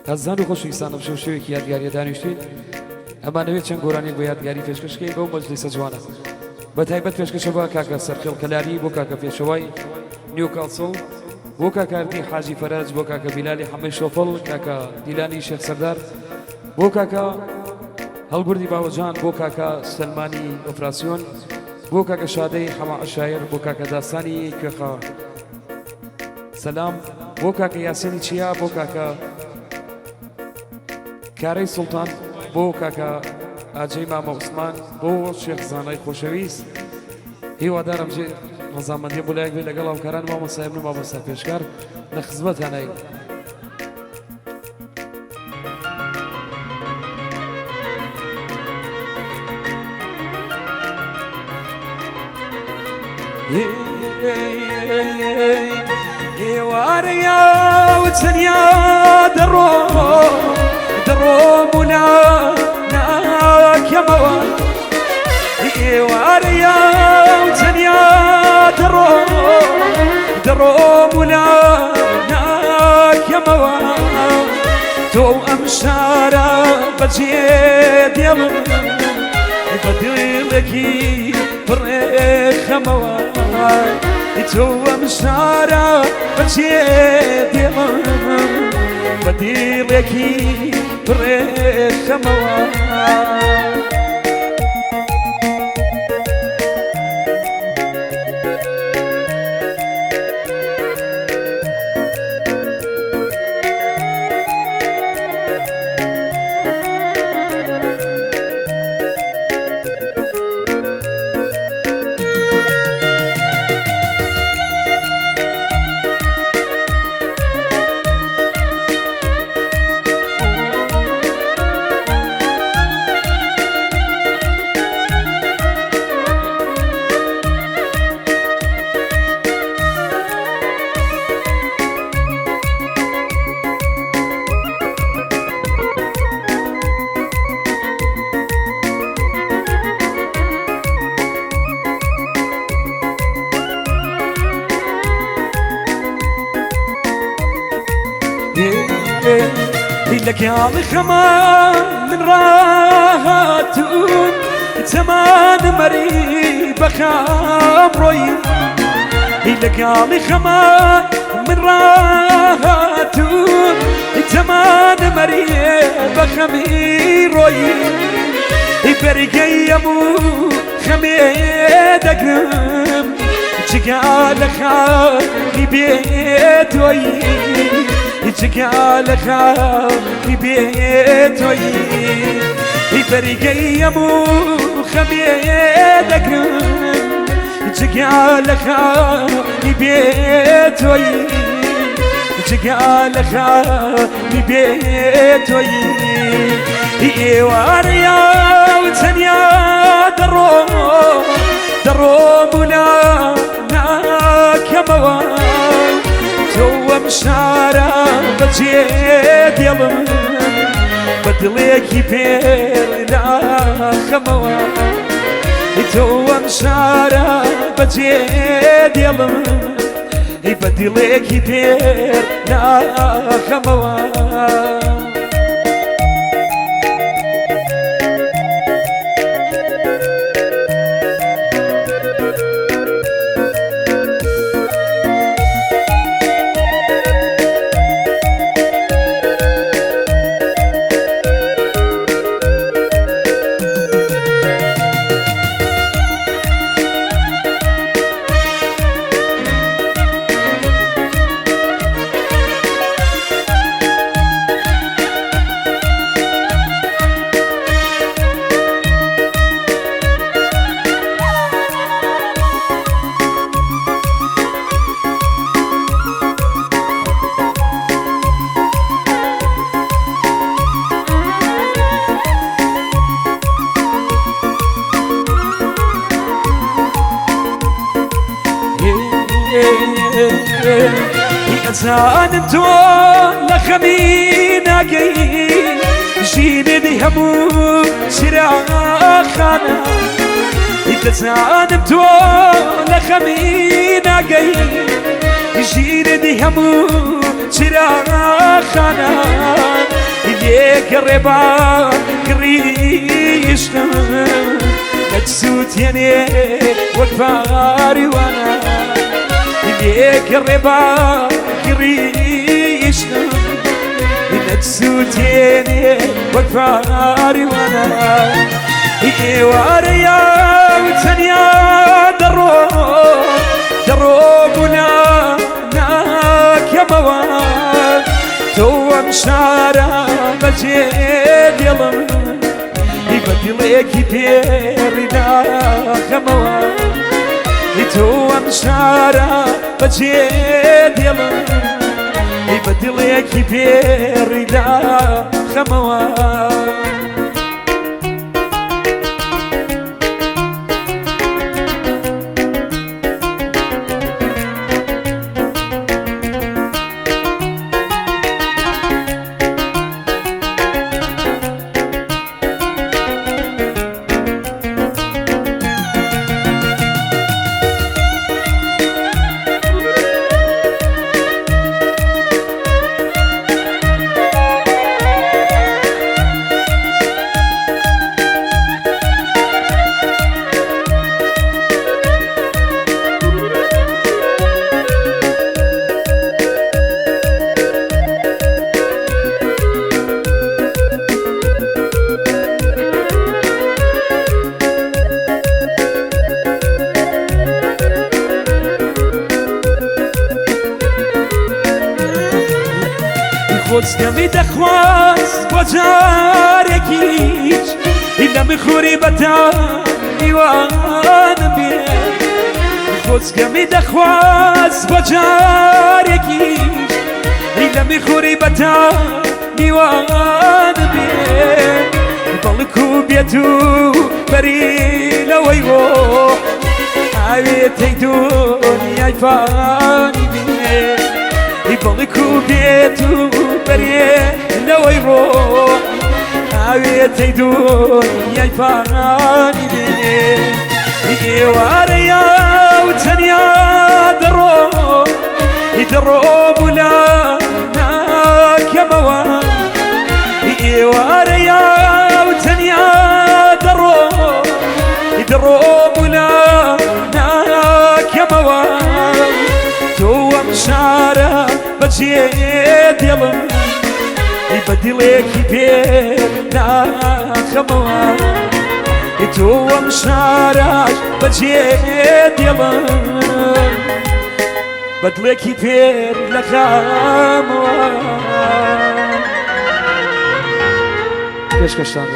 ئەزان و خۆشویستانم شەو شەوێکی یادگاریە دانیشتین ئەمانەوێت چەند گۆرانێک بۆ یادگاری پێشکەشکەی بەو مەجلیسە جوانە بە تایبەت پێشکەشە بۆ کاکە سەرخێڵ کەلاری بۆ کاکە پێشەوای نیوکاسڵ بۆ کاکاردی حاجی فەرەج بۆ کاکە بیلالی حەمەی شۆفڵ کاکە دیلانی شێخ سەردار بۆ کاکە هەڵبوردی باوەجان بۆ کاکە سلمانی ئۆپراسیۆن بۆ کاکە شادەی حەما عەشایر بۆ کاکە داسانی کوێخا سەلام بۆ کاکە یاسینی چیا بۆ کاکە کارەی سوڵتان بۆ کاکە ئاجەی مامە عوسمان بۆ شێخ زانای خۆشەویست هیوادارم ژێ ڕەزامەندی بۆ لایەک بێ لەگەڵ هاوکاران مامۆستایان و مامۆستا پێشکار لە خزمەتانەی ئێوارەیە و چەنیا دەڕۆم و ناکەمەوە ئێوارەیە و چەنیا دەڕۆم و ناکەمەوە تۆ ئەم شارە بەجێ دێڵم بە دڵێکی پڕێخەمەوە تۆ ئەم شارە بەجێ دێڵم بە دڵێکی پڕێخەمەوە لك يا خمان من راهاتون زمان مريب خام روي لك يا خمان من راهاتون زمان مريب خمي روي برقي يمو خميدكم جقال خالي بيتوي جقال خالي بيتوي برقي يمو خميدكم جقال خالي بيتوي جقال خالي بيتوي إيواريا وتنيا دروم ولا ناكموا تو مشارا بجيد يلم بدليكي بيرنا خموا تو مشارا بجيد يلم بدليكي بيرنا خموا زانم تو لخمينا جاي جيني دي همو شراخانا زانم تو لخمينا جاي جيني دي همو شراخانا ليك الربا قريشتم مجسوت يني وكفاري وانا ليك الربا قريشتم مجسوت يني وكفاري وانا واريا وتنيا دروبنا ناك يا مواد تو مشارع مجيد يلا يبدلك بيرنا خموات تو مشارع مجيد يلا يبدلك بيرنا خموات خۆزگەمی دەخواست بۆ جارێکیش لە میخوری بەتا میوانم بێ خۆزگەمی دەخواست بۆ جارێکیش لە میخوری بەتا میوانم بێ بەڵک و بێت و بەریلەوەی بۆ ئاوێتەی دنیای فانی بێ بەڵک و بێت و بەریلەوەی بۆ ئاوێتەی دنیای فانی بێ ئێوارەیە و تەنیا دەڕۆبوولا ناکەمەوە ئێوارەیە و تەنیا دەڕۆبوولا ناکەمەوە تۆ ئەم شارە بەجێ دێڵم بەدڵێکی پێ ناخەمەوە تۆ ئەم شارەش بەجێ دێڵم بەدڵێکی پێر نەخەمەوە پێشکەشتان